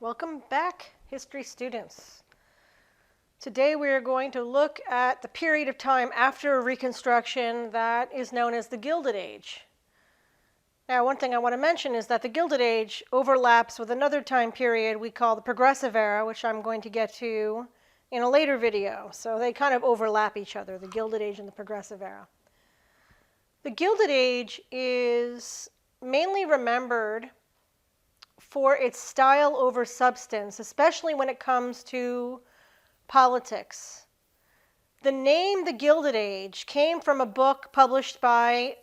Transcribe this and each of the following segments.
Welcome back, history students. Today we are going to look at the period of time after Reconstruction that is known as the Gilded Age. Now, one thing I want to mention is that the Gilded Age overlaps with another time period we call the Progressive Era, which I'm going to get to in a later video. So they kind of overlap each other, the Gilded Age and the Progressive Era. The Gilded Age is mainly remembered for its style over substance, especially when it comes to politics. The name The Gilded Age came from a book published by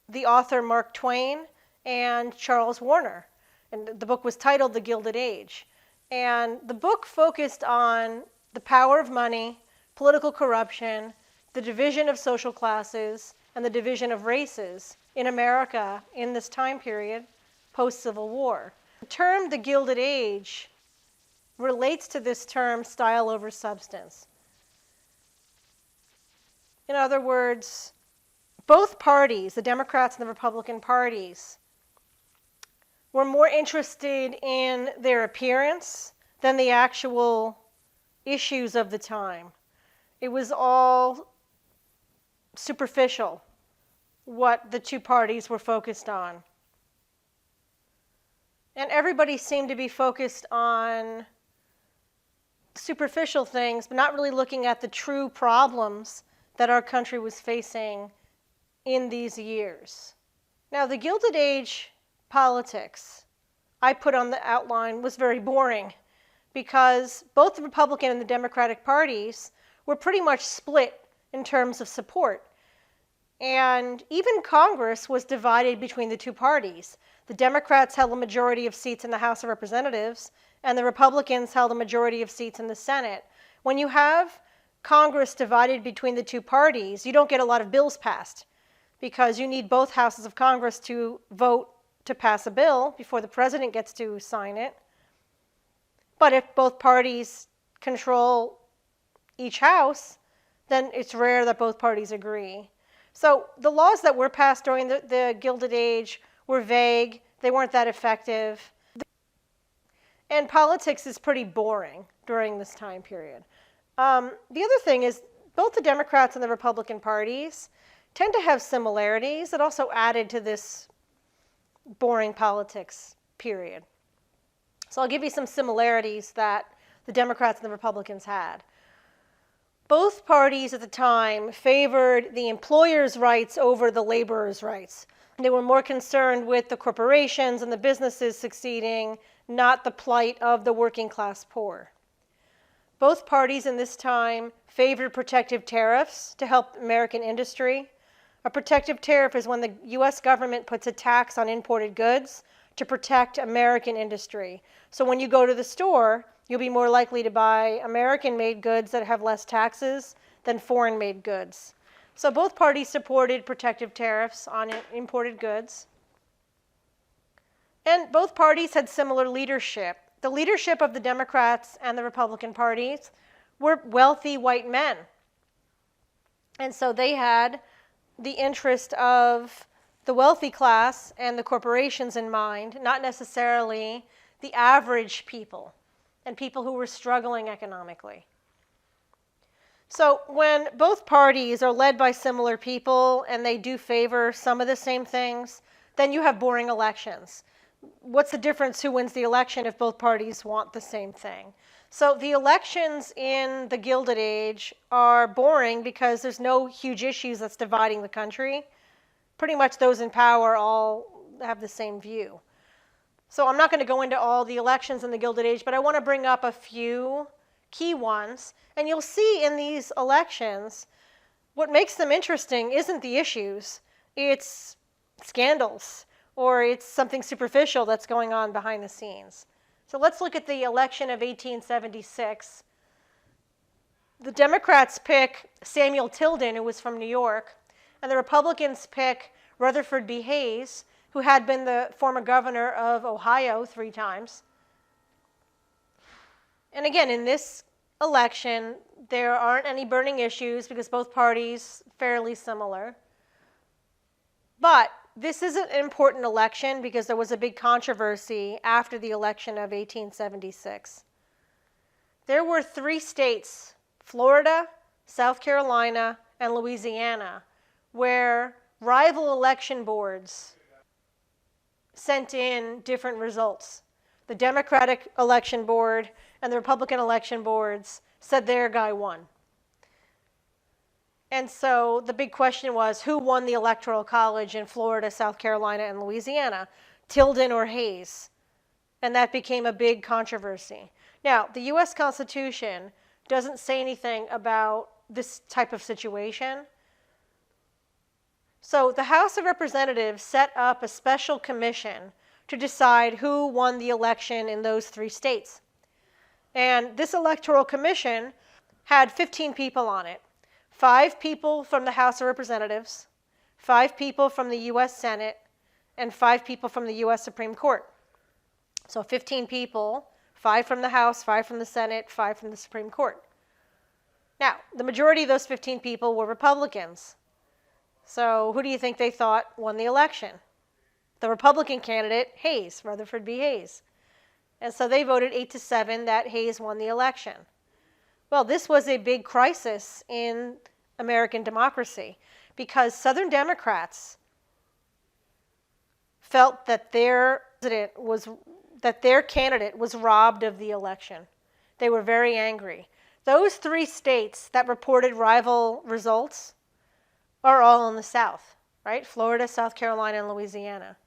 the author Mark Twain and Charles Warner. And the book was titled The Gilded Age. And the book focused on the power of money, political corruption, the division of social classes, and the division of races in America in this time period, post-Civil War. The term the Gilded Age relates to this term style over substance. In other words, both parties, the Democrats and the Republican parties, were more interested in their appearance than the actual issues of the time. It was all superficial, what the two parties were focused on. And everybody seemed to be focused on superficial things, but not really looking at the true problems that our country was facing in these years. Now, the Gilded Age politics I put on the outline was very boring because both the Republican and the Democratic parties were pretty much split in terms of support. And even Congress was divided between the two parties. The Democrats held a majority of seats in the House of Representatives, and the Republicans held a majority of seats in the Senate. When you have Congress divided between the two parties, you don't get a lot of bills passed because you need both houses of Congress to vote to pass a bill before the president gets to sign it. But if both parties control each house, then it's rare that both parties agree. So the laws that were passed during the Gilded Age were vague. They weren't that effective. And politics is pretty boring during this time period. The other thing is both the Democrats and the Republican parties tend to have similarities that also added to this boring politics period. So I'll give you some similarities that the Democrats and the Republicans had. Both parties at the time favored the employer's rights over the laborer's rights. They were more concerned with the corporations and the businesses succeeding, not the plight of the working class poor. Both parties in this time favored protective tariffs to help American industry. A protective tariff is when the U.S. government puts a tax on imported goods to protect American industry. So when you go to the store, you'll be more likely to buy American-made goods that have less taxes than foreign-made goods. So both parties supported protective tariffs on imported goods. And both parties had similar leadership. The leadership of the Democrats and the Republican parties were wealthy white men. And so they had the interest of the wealthy class and the corporations in mind, not necessarily the average people and people who were struggling economically. So when both parties are led by similar people and they do favor some of the same things, then you have boring elections. What's the difference who wins the election if both parties want the same thing? So the elections in the Gilded Age are boring because there's no huge issues that's dividing the country. Pretty much those in power all have the same view. So I'm not going to go into all the elections in the Gilded Age, but I want to bring up a few key ones. And you'll see in these elections, what makes them interesting isn't the issues, it's scandals, or it's something superficial that's going on behind the scenes. So let's look at the election of 1876. The Democrats pick Samuel Tilden, who was from New York, and the Republicans pick Rutherford B. Hayes, who had been the former governor of Ohio 3 times. And again, in this election, there aren't any burning issues because both parties fairly similar. But this is an important election because there was a big controversy after the election of 1876. There were 3 states, Florida, South Carolina, and Louisiana, where rival election boards sent in different results. The Democratic election board and the Republican election boards said their guy won. And so the big question was, who won the Electoral College in Florida, South Carolina, and Louisiana, Tilden or Hayes? And that became a big controversy. Now, the U.S. Constitution doesn't say anything about this type of situation. So the House of Representatives set up a special commission to decide who won the election in those 3 states. And this electoral commission had 15 people on it. 5 people from the House of Representatives, 5 people from the U.S. Senate, and 5 people from the U.S. Supreme Court. So 15 people, 5 from the House, 5 from the Senate, 5 from the Supreme Court. Now, the majority of those 15 people were Republicans. So who do you think they thought won the election? The Republican candidate, Hayes, Rutherford B. Hayes. And so they voted 8-7 that Hayes won the election. Well, this was a big crisis in American democracy because Southern Democrats felt that their candidate was robbed of the election. They were very angry. Those 3 states that reported rival results are all in the South, right? Florida, South Carolina, and Louisiana.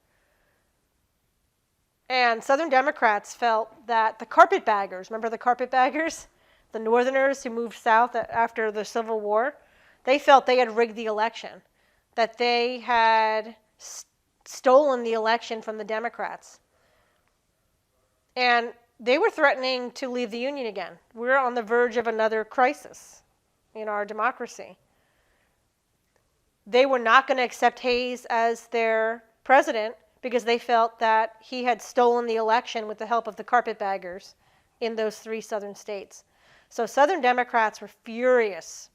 And Southern Democrats felt that the carpetbaggers, remember the carpetbaggers? The Northerners who moved south after the Civil War, they felt they had rigged the election, that they had stolen the election from the Democrats. And they were threatening to leave the Union again. We're on the verge of another crisis in our democracy. They were not going to accept Hayes as their president because they felt that he had stolen the election with the help of the carpetbaggers in those 3 southern states. So Southern Democrats were furious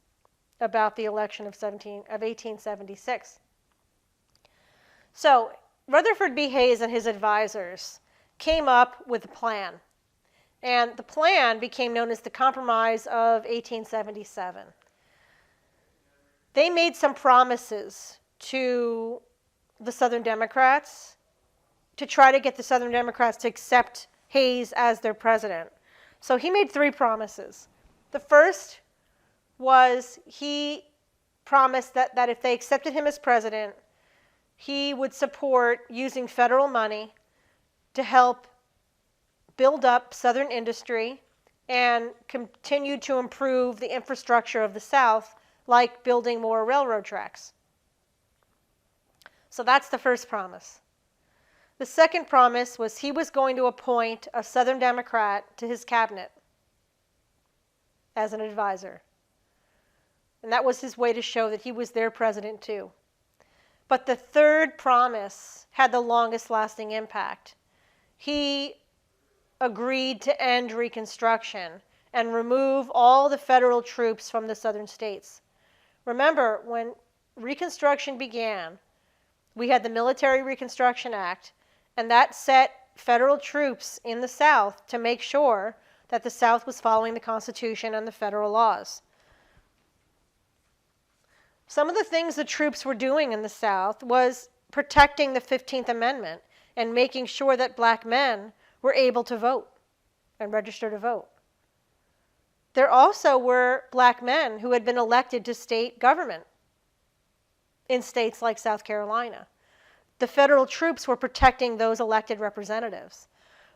about the election of 1876. So Rutherford B. Hayes and his advisors came up with a plan. And the plan became known as the Compromise of 1877. They made some promises to the Southern Democrats to try to get the Southern Democrats to accept Hayes as their president. So he made 3 promises. The first was he promised that if they accepted him as president, he would support using federal money to help build up Southern industry and continue to improve the infrastructure of the South, like building more railroad tracks. So that's the first promise. The second promise was he was going to appoint a Southern Democrat to his cabinet as an advisor. And that was his way to show that he was their president too. But the third promise had the longest lasting impact. He agreed to end Reconstruction and remove all the federal troops from the southern states. Remember, when Reconstruction began, we had the Military Reconstruction Act, and that set federal troops in the South to make sure that the South was following the Constitution and the federal laws. Some of the things the troops were doing in the South was protecting the 15th Amendment and making sure that black men were able to vote and register to vote. There also were black men who had been elected to state government in states like South Carolina. The federal troops were protecting those elected representatives.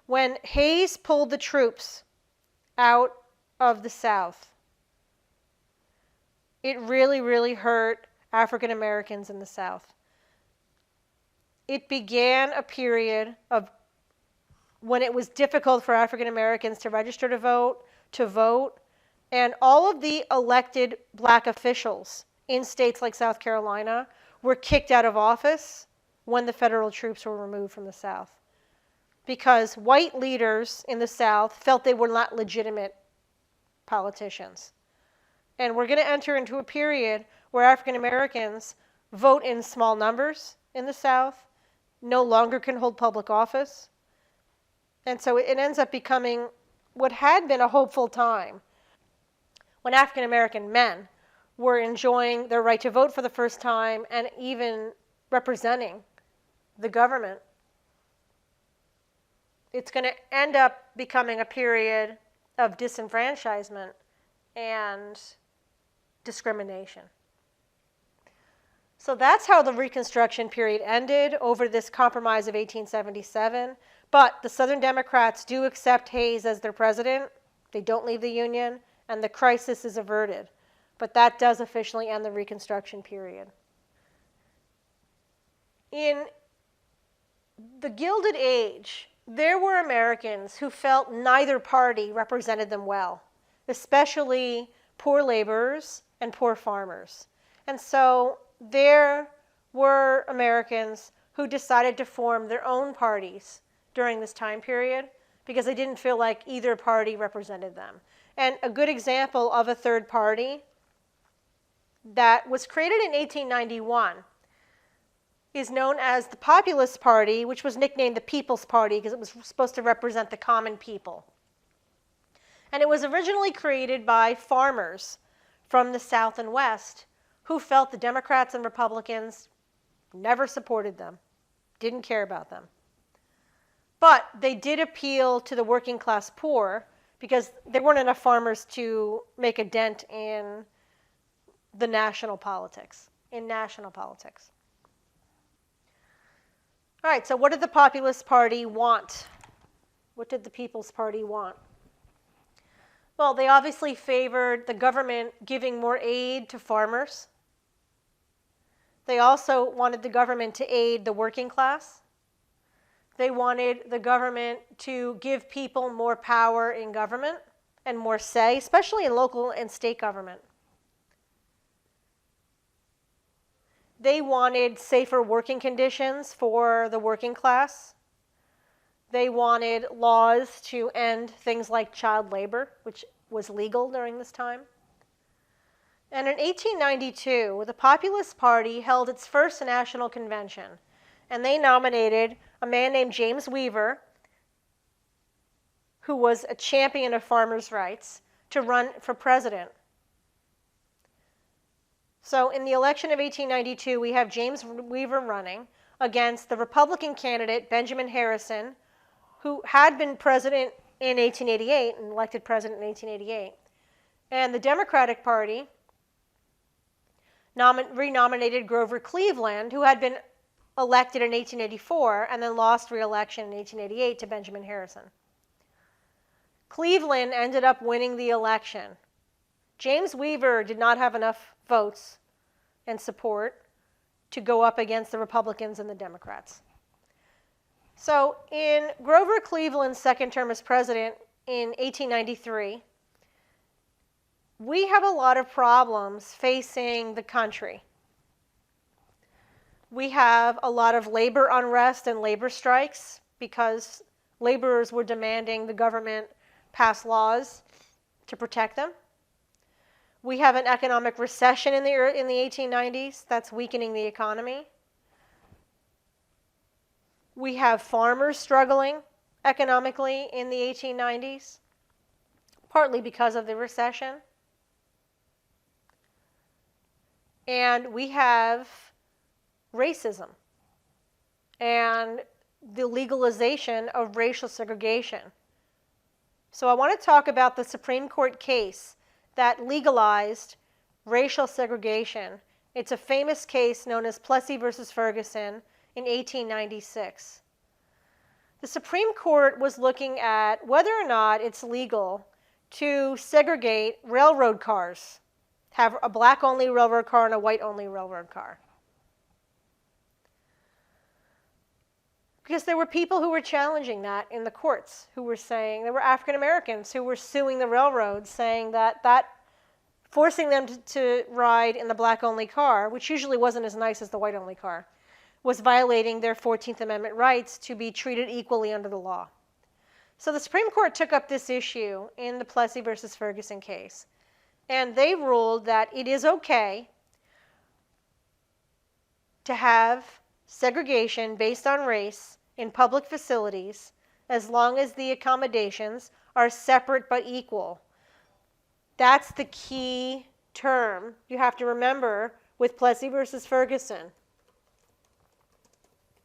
When Hayes pulled the troops out of the South, it really, really hurt African Americans in the South. It began a period of when it was difficult for African Americans to register to vote, and all of the elected black officials in states like South Carolina were kicked out of office when the federal troops were removed from the South. Because white leaders in the South felt they were not legitimate politicians. And we're going to enter into a period where African Americans vote in small numbers in the South no longer can hold public office. And so it ends up becoming what had been a hopeful time when African American men were enjoying their right to vote for the first time and even representing the government. It's going to end up becoming a period of disenfranchisement and discrimination. So that's how the Reconstruction period ended over this Compromise of 1877. But the Southern Democrats do accept Hayes as their president. They don't leave the Union, and the crisis is averted. But that does officially end the Reconstruction period. In the Gilded Age, there were Americans who felt neither party represented them well, especially poor laborers and poor farmers. And so there were Americans who decided to form their own parties during this time period because they didn't feel like either party represented them. And a good example of a third party that was created in 1891 is known as the Populist Party, which was nicknamed the People's Party because it was supposed to represent the common people. And it was originally created by farmers from the South and West who felt the Democrats and Republicans never supported them, didn't care about them. But they did appeal to the working class poor because there weren't enough farmers to make a dent in the national politics, All right, so what did the Populist Party want? What did the People's Party want? Well, they obviously favored the government giving more aid to farmers. They also wanted the government to aid the working class. They wanted the government to give people more power in government and more say, especially in local and state government. They wanted safer working conditions for the working class. They wanted laws to end things like child labor, which was legal during this time. And in 1892, the Populist Party held its first national convention, and they nominated a man named James Weaver, who was a champion of farmers' rights, to run for president. So in the election of 1892, we have James Weaver running against the Republican candidate, Benjamin Harrison, who had been president in 1888 and elected president in 1888. And the Democratic Party renominated Grover Cleveland, who had been elected in 1884 and then lost re-election in 1888 to Benjamin Harrison. Cleveland ended up winning the election. James Weaver did not have enough votes and support to go up against the Republicans and the Democrats. So in Grover Cleveland's second term as president in 1893, we have a lot of problems facing the country. We have a lot of labor unrest and labor strikes because laborers were demanding the government pass laws to protect them. We have an economic recession in the 1890s that's weakening the economy. We have farmers struggling economically in the 1890s, partly because of the recession. And we have racism and the legalization of racial segregation. So I want to talk about the Supreme Court case that legalized racial segregation. It's a famous case known as Plessy versus Ferguson in 1896. The Supreme Court was looking at whether or not it's legal to segregate railroad cars, have a black-only railroad car and a white-only railroad car. Because there were people who were challenging that in the courts, who were saying, there were African Americans who were suing the railroads, saying that forcing them to ride in the black-only car, which usually wasn't as nice as the white-only car, was violating their 14th Amendment rights to be treated equally under the law. So the Supreme Court took up this issue in the Plessy versus Ferguson case, and they ruled that it is okay to have segregation based on race in public facilities as long as the accommodations are separate but equal. That's the key term you have to remember with Plessy versus Ferguson.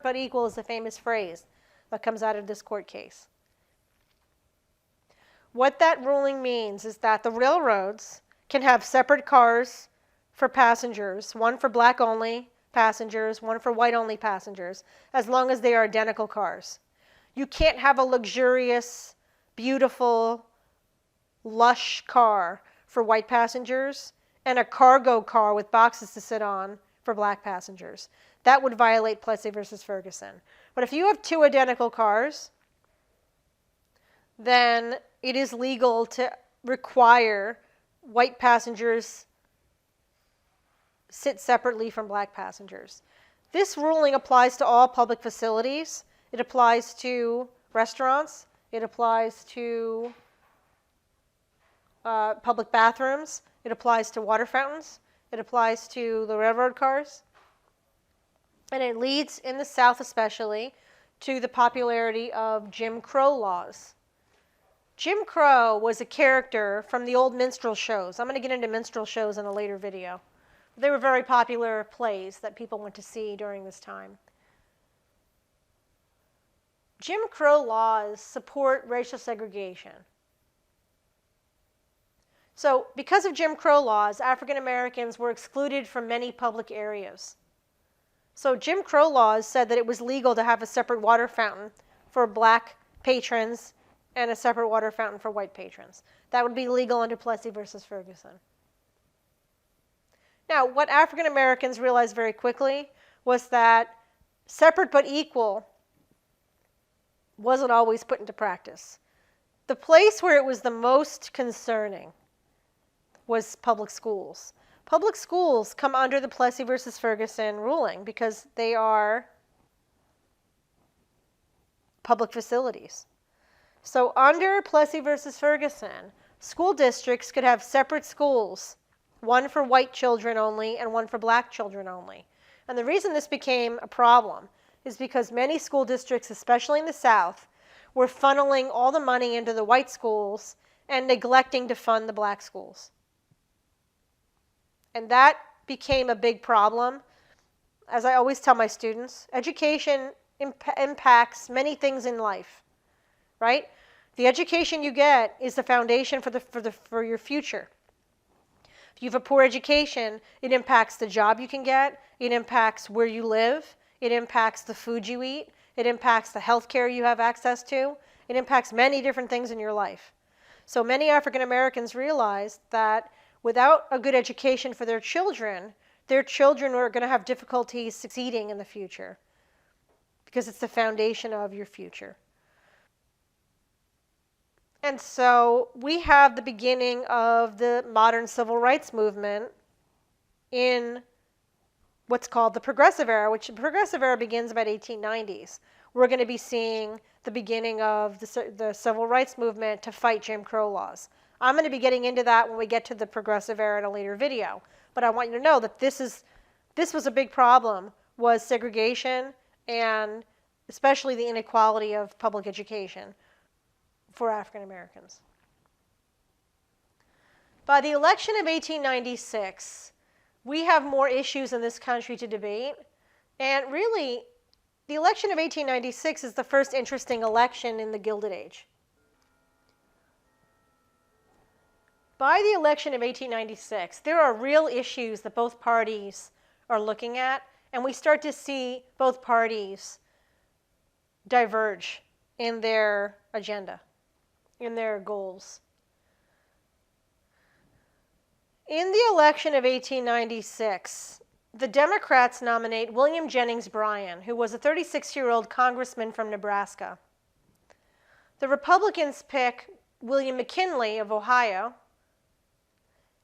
But equal is the famous phrase that comes out of this court case. What that ruling means is that the railroads can have separate cars for passengers, one for black only passengers, one for white only passengers, as long as they are identical cars. You can't have a luxurious, beautiful, lush car for white passengers and a cargo car with boxes to sit on for black passengers. That would violate Plessy versus Ferguson. But if you have two identical cars, then it is legal to require white passengers sit separately from black passengers. This ruling applies to all public facilities. It applies to restaurants. It applies to public bathrooms. It applies to water fountains. It applies to the railroad cars. And it leads, in the South especially, to the popularity of Jim Crow laws. Jim Crow was a character from the old minstrel shows. I'm going to get into minstrel shows in a later video. They were very popular plays that people went to see during this time. Jim Crow laws support racial segregation. So, because of Jim Crow laws, African Americans were excluded from many public areas. So, Jim Crow laws said that it was legal to have a separate water fountain for black patrons and a separate water fountain for white patrons. That would be legal under Plessy versus Ferguson. Now, what African Americans realized very quickly was that separate but equal wasn't always put into practice. The place where it was the most concerning was public schools. Public schools come under the Plessy versus Ferguson ruling because they are public facilities. So under Plessy versus Ferguson, school districts could have separate schools, one for white children only and one for black children only. And the reason this became a problem is because many school districts, especially in the South, were funneling all the money into the white schools and neglecting to fund the black schools. And that became a big problem. As I always tell my students, education impacts many things in life, right? The education you get is the foundation for your future. If you have a poor education, it impacts the job you can get, it impacts where you live, it impacts the food you eat, it impacts the health care you have access to, it impacts many different things in your life. So many African Americans realized that without a good education for their children are going to have difficulties succeeding in the future because it's the foundation of your future. And so we have the beginning of the modern civil rights movement in what's called the Progressive Era, which the Progressive Era begins about 1890s. We're going to be seeing the beginning of the civil rights movement to fight Jim Crow laws. I'm going to be getting into that when we get to the Progressive Era in a later video. But I want you to know that this was a big problem, was segregation and especially the inequality of public education for African Americans. By the election of 1896, we have more issues in this country to debate. And really, the election of 1896 is the first interesting election in the Gilded Age. By the election of 1896, there are real issues that both parties are looking at, and we start to see both parties diverge in their agenda, in their goals. In the election of 1896, the Democrats nominate William Jennings Bryan, who was a 36-year-old congressman from Nebraska. The Republicans pick William McKinley of Ohio,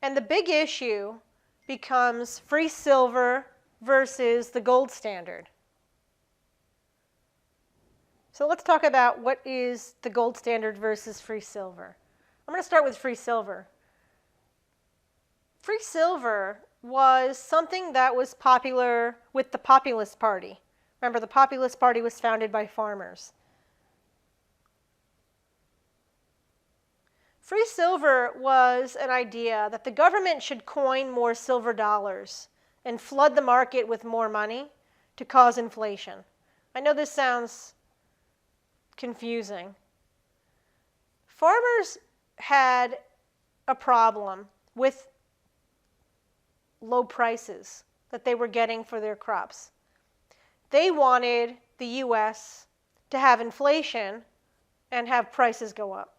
and the big issue becomes free silver versus the gold standard. So let's talk about what is the gold standard versus free silver. I'm going to start with free silver. Free silver was something that was popular with the Populist Party, Remember, the Populist Party was founded by farmers. Free silver was an idea that the government should coin more silver dollars and flood the market with more money to cause inflation. I know this sounds confusing. Farmers had a problem with low prices that they were getting for their crops. They wanted the U.S. to have inflation and have prices go up.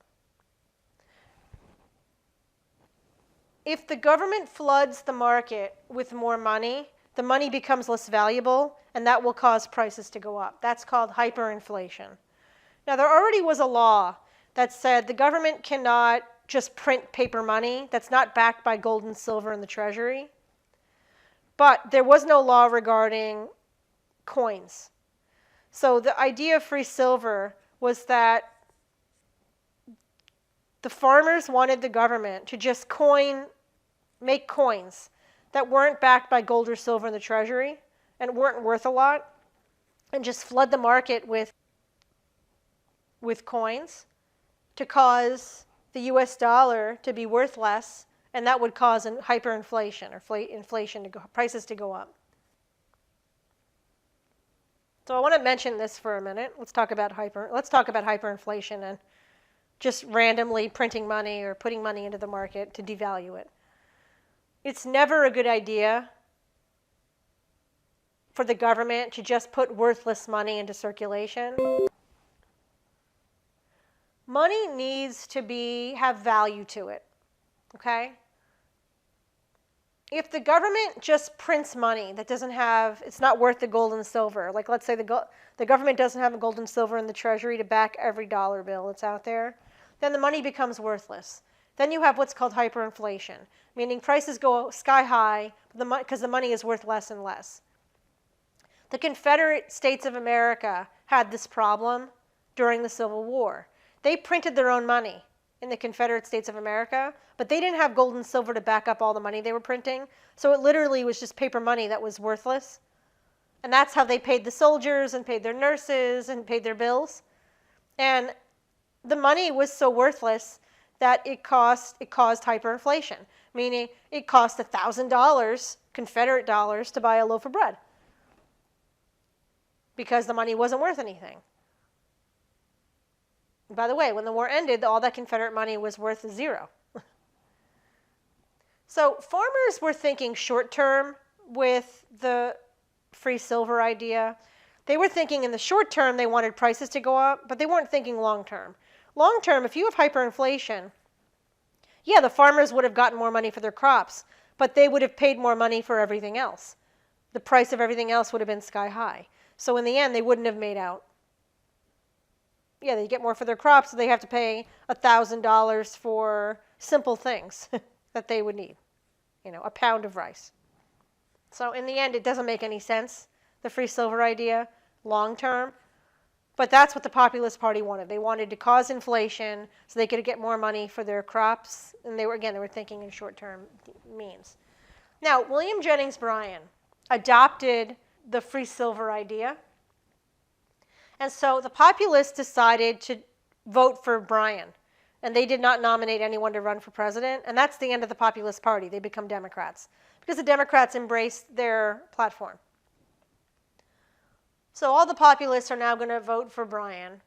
If the government floods the market with more money, the money becomes less valuable, and that will cause prices to go up. That's called hyperinflation. Now, there already was a law that said the government cannot just print paper money that's not backed by gold and silver in the Treasury. But there was no law regarding coins. So the idea of free silver was that the farmers wanted the government to just make coins that weren't backed by gold or silver in the Treasury and weren't worth a lot, and just flood the market with coins to cause the US dollar to be worth less, and that would cause hyperinflation or inflation, prices to go up. So I want to mention this for a minute. Let's talk about hyperinflation and just randomly printing money or putting money into the market to devalue it. It's never a good idea for the government to just put worthless money into circulation. Money needs to have value to it, okay? If the government just prints money that it's not worth the gold and silver, like let's say the government doesn't have a gold and silver in the Treasury to back every dollar bill that's out there, then the money becomes worthless. Then you have what's called hyperinflation, meaning prices go sky high because the money is worth less and less. The Confederate States of America had this problem during the Civil War. They printed their own money in the Confederate States of America, but they didn't have gold and silver to back up all the money they were printing, so it literally was just paper money that was worthless. And that's how they paid the soldiers and paid their nurses and paid their bills. And the money was so worthless that it caused hyperinflation, meaning it cost $1,000 Confederate dollars to buy a loaf of bread because the money wasn't worth anything. And by the way, when the war ended, all that Confederate money was worth zero. So farmers were thinking short term with the free silver idea. They were thinking in the short term they wanted prices to go up, but they weren't thinking long term. Long term, if you have hyperinflation, yeah, the farmers would have gotten more money for their crops, but they would have paid more money for everything else. The price of everything else would have been sky high. So in the end, they wouldn't have made out. Yeah, they get more for their crops, so they have to pay $1,000 for simple things that they would need. A pound of rice. So in the end, it doesn't make any sense, the free silver idea, long term. But that's what the Populist Party wanted. They wanted to cause inflation so they could get more money for their crops. And they were thinking in short-term means. Now, William Jennings Bryan adopted the free silver idea. And so the Populists decided to vote for Bryan. And they did not nominate anyone to run for president. And that's the end of the Populist Party. They become Democrats because the Democrats embraced their platform. So all the populists are now going to vote for Bryan.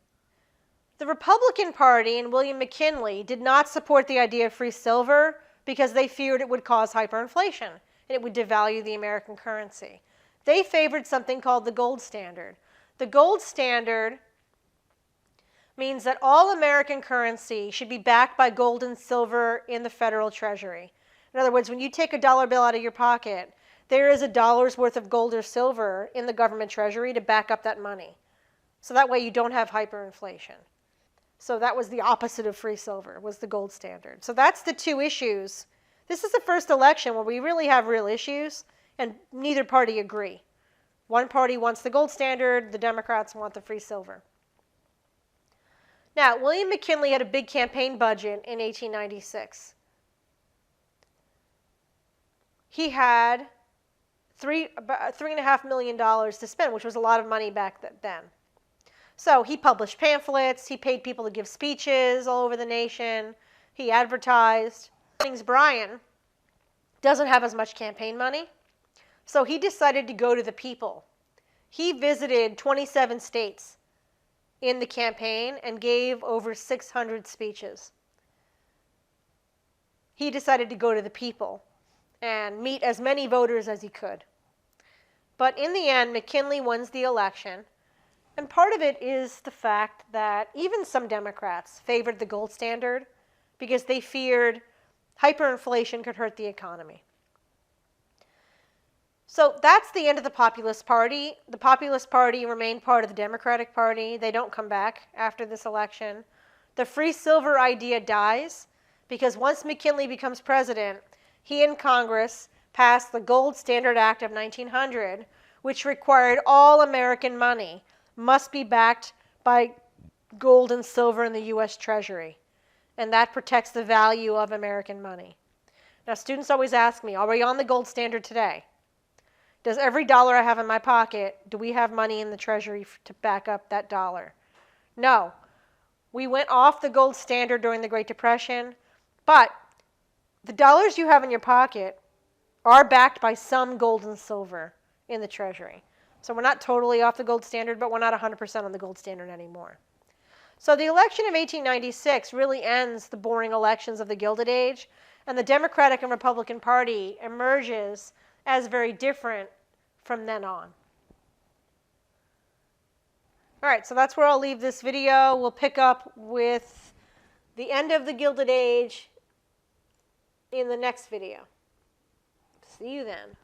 The Republican Party and William McKinley did not support the idea of free silver because they feared it would cause hyperinflation and it would devalue the American currency. They favored something called the gold standard. The gold standard means that all American currency should be backed by gold and silver in the federal treasury. In other words, when you take a dollar bill out of your pocket, there is $1 worth of gold or silver in the government treasury to back up that money. So that way you don't have hyperinflation. So that was the opposite of free silver, was the gold standard. So that's the two issues. This is the first election where we really have real issues, and neither party agree. One party wants the gold standard, the Democrats want the free silver. Now, William McKinley had a big campaign budget in 1896. He had about $3.5 million to spend, which was a lot of money back then. So he published pamphlets, he paid people to give speeches all over the nation, he advertised. Brian doesn't have as much campaign money, so he decided to go to the people. He visited 27 states in the campaign and gave over 600 speeches. He decided to go to the people and meet as many voters as he could. But in the end, McKinley wins the election, and part of it is the fact that even some Democrats favored the gold standard because they feared hyperinflation could hurt the economy. So that's the end of the Populist Party. The Populist Party remained part of the Democratic Party. They don't come back after this election. The free silver idea dies because once McKinley becomes president, he and Congress passed the Gold Standard Act of 1900, which required all American money must be backed by gold and silver in the U.S. Treasury. And that protects the value of American money. Now, students always ask me, are we on the gold standard today? Does every dollar I have in my pocket, do we have money in the Treasury to back up that dollar? No. We went off the gold standard during the Great Depression, but the dollars you have in your pocket are backed by some gold and silver in the Treasury. So we're not totally off the gold standard, but we're not 100% on the gold standard anymore. So the election of 1896 really ends the boring elections of the Gilded Age, and the Democratic and Republican Party emerges as very different from then on. All right, so that's where I'll leave this video. We'll pick up with the end of the Gilded Age in the next video. See you then.